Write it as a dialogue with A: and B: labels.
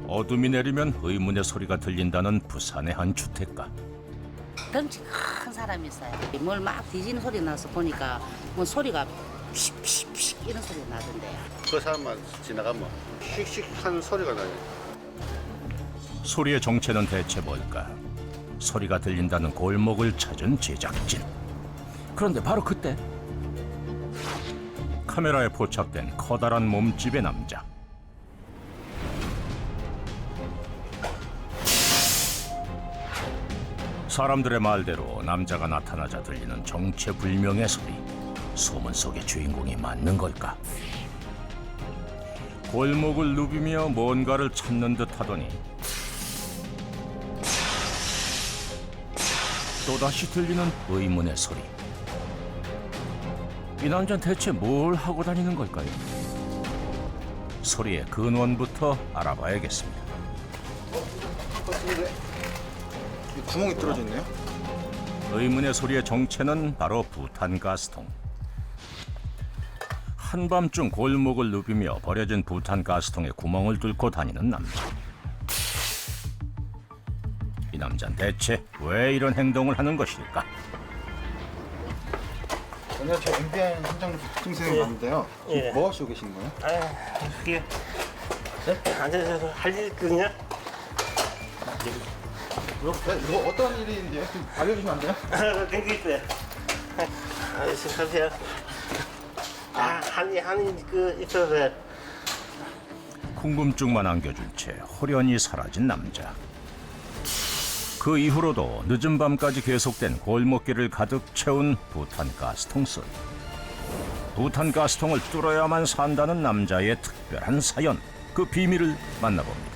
A: 어둠이 내리면 의문의 소리가 들린다는 부산의 한 주택가.
B: 덩치 큰 사람이 있어요. 뭘 막 뒤지는 소리 나서 보니까 뭐 소리가 픽픽픽 이런 소리 나던데요.
C: 그 사람만 지나가면 씩씩 하는 소리가 나요.
A: 소리의 정체는 대체 뭘까? 소리가 들린다는 골목을 찾은 제작진. 그런데 바로 그때 카메라에 포착된 커다란 몸집의 남자. 사람들의 말대로 남자가 나타나자 들리는 정체불명의 소리. 소문 속의 주인공이 맞는 걸까? 골목을 누비며 뭔가를 찾는 듯 하더니 또다시 들리는 의문의 소리. 이 남자는 대체 뭘 하고 다니는 걸까요? 소리의 근원부터 알아봐야겠습니다.
D: 구멍이 뚫어져 있네요.
A: 의문의 소리의 정체는 바로 부탄가스통. 한밤중 골목을 누비며 버려진 부탄가스통에 구멍을 뚫고 다니는 남자. 이 남자는 대체 왜 이런 행동을 하는 것일까?
D: 오늘 저 MBI 현장 선생님 왔는데요.
E: 예.
D: 뭐 하시고 계시는 거예요?
E: 그게 앉아서 할 일 있거든요.
D: 이거 어떤 일인데요? 좀 알려주시면 안 돼요?
E: 된게 있어요. 가세요. 한이 있어서.
A: 궁금증만 안겨준 채 호련히 사라진 남자. 그 이후로도 늦은 밤까지 계속된 골목길을 가득 채운 부탄가스통 소리. 부탄가스통을 뚫어야만 산다는 남자의 특별한 사연, 그 비밀을 만나봅니다.